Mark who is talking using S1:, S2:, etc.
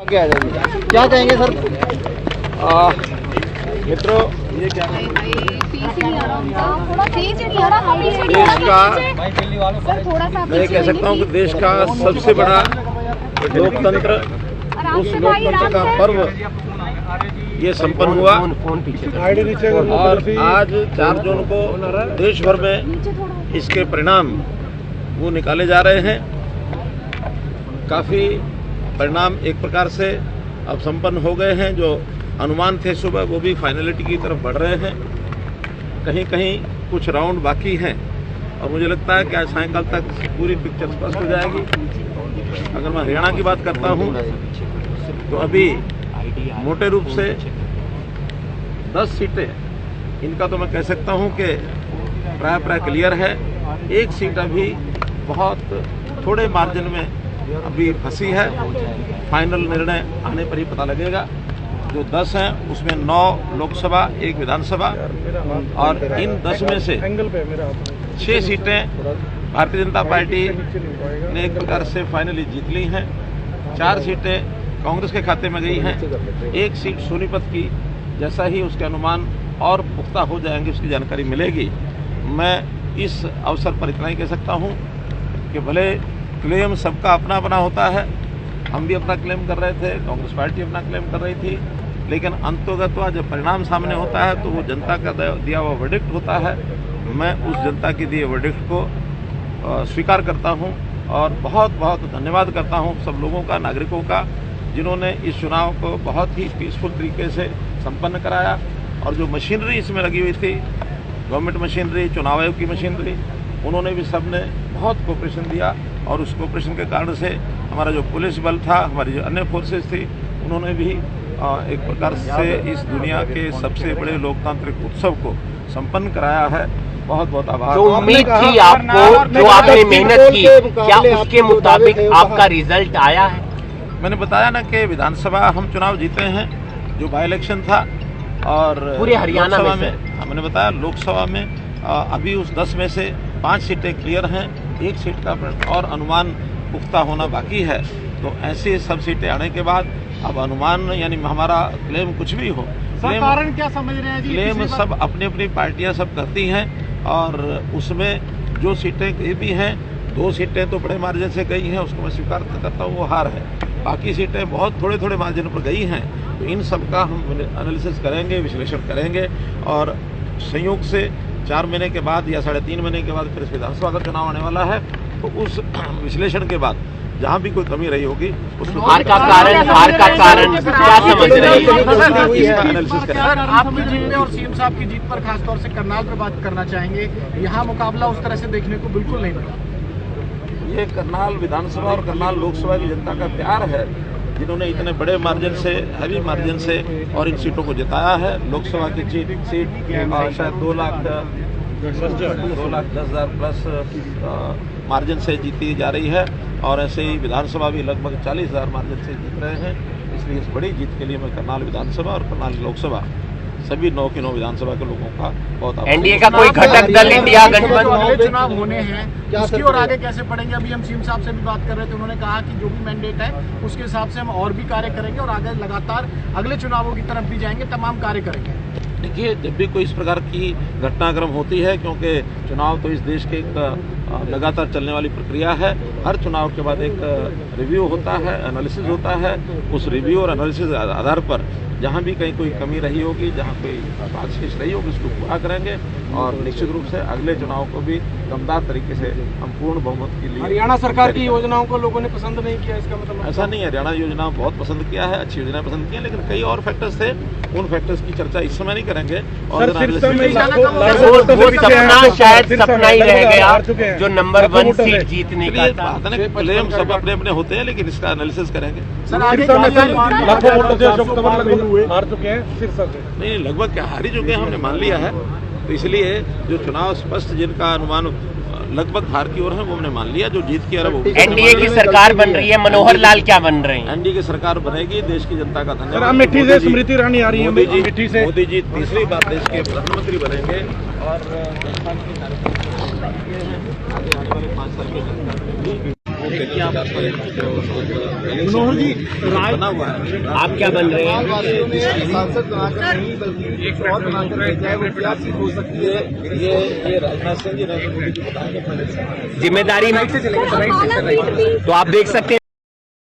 S1: आगे आ जाइए। क्या कहेंगे सर?
S2: मित्रों, ये क्या
S3: देश का,
S2: मैं कह सकता हूँ कि देश का सबसे बड़ा लोकतंत्र, उस लोकतंत्र का पर्व ये संपन्न हुआ और आज 4 जून को देश भर में इसके परिणाम वो निकाले जा रहे हैं। काफ़ी परिणाम एक प्रकार से अब संपन्न हो गए हैं। जो अनुमान थे सुबह वो भी फाइनलिटी की तरफ बढ़ रहे हैं। कहीं कहीं कुछ राउंड बाकी हैं और मुझे लगता है कि आज सायंकाल तक पूरी पिक्चर स्पष्ट हो जाएगी। अगर मैं हरियाणा की बात करता हूं तो अभी मोटे रूप से 10 सीटें, इनका तो मैं कह सकता हूं कि प्राय क्लियर है। एक सीट अभी बहुत थोड़े मार्जिन में अभी फंसी है। फाइनल निर्णय आने पर ही पता लगेगा। जो 10 हैं उसमें 9 लोकसभा, 1 विधानसभा और इन 10 में से 6 सीटें भारतीय जनता पार्टी ने एक प्रकार से फाइनली जीत ली हैं। 4 सीटें कांग्रेस के खाते में गई हैं। 1 सीट सोनीपत की, जैसा ही उसके अनुमान और पुख्ता हो जाएंगे उसकी जानकारी मिलेगी। मैं इस अवसर पर इतना ही कह सकता हूं कि भले क्लेम सबका अपना अपना होता है, हम भी अपना क्लेम कर रहे थे, कांग्रेस पार्टी अपना क्लेम कर रही थी, लेकिन अंतोगत्वा जब परिणाम सामने होता है तो वो जनता का दिया हुआ वर्डिक्ट होता है। मैं उस जनता के दिए वर्डिक्ट को स्वीकार करता हूं और बहुत बहुत धन्यवाद करता हूं सब लोगों का, नागरिकों का, जिन्होंने इस चुनाव को बहुत ही पीसफुल तरीके से संपन्न कराया। और जो मशीनरी इसमें लगी हुई थी, गवर्नमेंट मशीनरी, चुनाव आयोग की मशीनरी, उन्होंने भी सबने बहुत कोऑपरेशन दिया और उस कोऑपरेशन के कारण से हमारा जो पुलिस बल था, हमारी जो अन्य फोर्सेस थी, उन्होंने भी एक प्रकार से इस दुनिया के सबसे बड़े लोकतांत्रिक उत्सव को संपन्न कराया है। बहुत बहुत आभार।
S4: जो उम्मीद थी आपको, जो आपने मेहनत की, क्या उसके मुताबिक आपका रिजल्ट आया है?
S2: मैंने बताया ना कि विधानसभा हम चुनाव जीते हैं, जो बाई इलेक्शन था, और
S4: पूरे हरियाणा में
S2: मैंने बताया लोकसभा में अभी उस 10 में से 5 सीटें क्लियर हैं। 1 सीट का और अनुमान पुख्ता होना बाकी है। तो ऐसे सब सीटें आने के बाद अब अनुमान यानी हमारा क्लेम कुछ भी हो,
S1: कारण क्या समझ रहे हैं जी?
S2: क्लेम सब अपनी अपनी पार्टियां सब करती हैं और उसमें जो सीटें गई भी हैं, 2 सीटें तो बड़े मार्जिन से गई हैं, उसको मैं स्वीकार करता हूँ, वो हार है। बाकी सीटें बहुत थोड़े थोड़े मार्जिन पर गई हैं। तो इन सब का हम एनालिसिस करेंगे, विश्लेषण करेंगे और संयोग से 4 महीने के बाद या 3.5 महीने के बाद फिर इस विधानसभा का चुनाव आने वाला है। तो उस विश्लेषण के बाद जहाँ भी कोई कमी रही होगी उसको
S4: हार का कारण क्या समझ रहे हैं?
S2: एनालिसिस करेंगे।
S1: आपकी जीत पे और सीएम साहब की जीत पर खासतौर से करनाल पर बात करना चाहेंगे। यहाँ मुकाबला उस तरह से देखने को बिल्कुल नहीं मिला।
S2: ये करनाल विधानसभा और करनाल लोकसभा की जनता का प्यार है, जिन्होंने इतने बड़े मार्जिन से, हैवी मार्जिन से और इन सीटों को जिताया है। लोकसभा की सीट शायद 2,10,000 प्लस मार्जिन से जीती जा रही है और ऐसे ही विधानसभा भी लगभग 40,000 मार्जिन से जीत रहे हैं। इसलिए इस बड़ी जीत के लिए मैं करनाल विधानसभा और करनाल लोकसभा सभी 9 की 9 विधानसभा के लोगों का बहुत आभार।
S4: एनडीए का कोई घटक दल इंडिया गठबंधन
S1: चुनाव होने हैं, उसकी और आगे कैसे पढ़ेंगे? अभी हम सीएम साहब से भी बात कर रहे थे, उन्होंने कहा कि जो भी मैंडेट है उसके हिसाब से हम और भी कार्य करेंगे और आगे लगातार अगले चुनावों की तरफ भी जाएंगे, तमाम कार्य करेंगे।
S2: देखिए, जब भी कोई इस प्रकार की घटनाक्रम होती है, क्योंकि चुनाव तो इस देश के एक लगातार चलने वाली प्रक्रिया है। हर चुनाव के बाद एक रिव्यू होता है, एनालिसिस होता है। उस रिव्यू और एनालिसिस आधार पर जहाँ भी कहीं कोई कमी रही होगी, जहाँ कोई बात शेष रही होगी, उसको पूरा करेंगे और निश्चित रूप से अगले चुनाव को भी दमदार तरीके से हम पूर्ण बहुमत के लिए।
S1: हरियाणा सरकार की योजनाओं को लोगों ने पसंद नहीं किया, इसका मतलब? ऐसा
S2: नहीं है, हरियाणा योजना बहुत पसंद किया है, अच्छी योजना पसंद की है, लेकिन कई और फैक्टर्स थे, उन फैक्टर्स की चर्चा इस समय नहीं करेंगे। और
S4: शायद सपना ही रह गया जो नंबर 1 सीट जीतने का था।
S2: क्लेम सब अपने अपने होते हैं, लेकिन इसका एनालिसिस करेंगे।
S1: हार चुके हैं सिरसा से?
S2: नहीं, लगभग क्या हार ही चुके हैं, हमने मान लिया है। तो इसलिए जो चुनाव स्पष्ट जिनका अनुमान लगभग हार की ओर है वो हमने मान लिया। जो जीत की ओर है,
S4: एनडीए की सरकार बन रही है, मनोहर लाल क्या बन रहे हैं?
S2: एनडीए की सरकार बनेगी, देश की जनता का धन्यवाद।
S1: मिट्टी से स्मृति ईरानी आ रही है, मिट्टी से
S2: मोदी जी तीसरी बार देश के प्रधानमंत्री बनेंगे और आगे आने वाले 5 साल की बना हुआ है।
S4: आप क्या बन रहे हैं?
S2: सांसद बनाकर नहीं बल्कि एक और बनाकर भेजा है, वो क्या सीट हो सकती है, ये राजनाथ सिंह जी नरेंद्र मोदी जी बताएंगे।
S4: जिम्मेदारी तो आप देख सकते हैं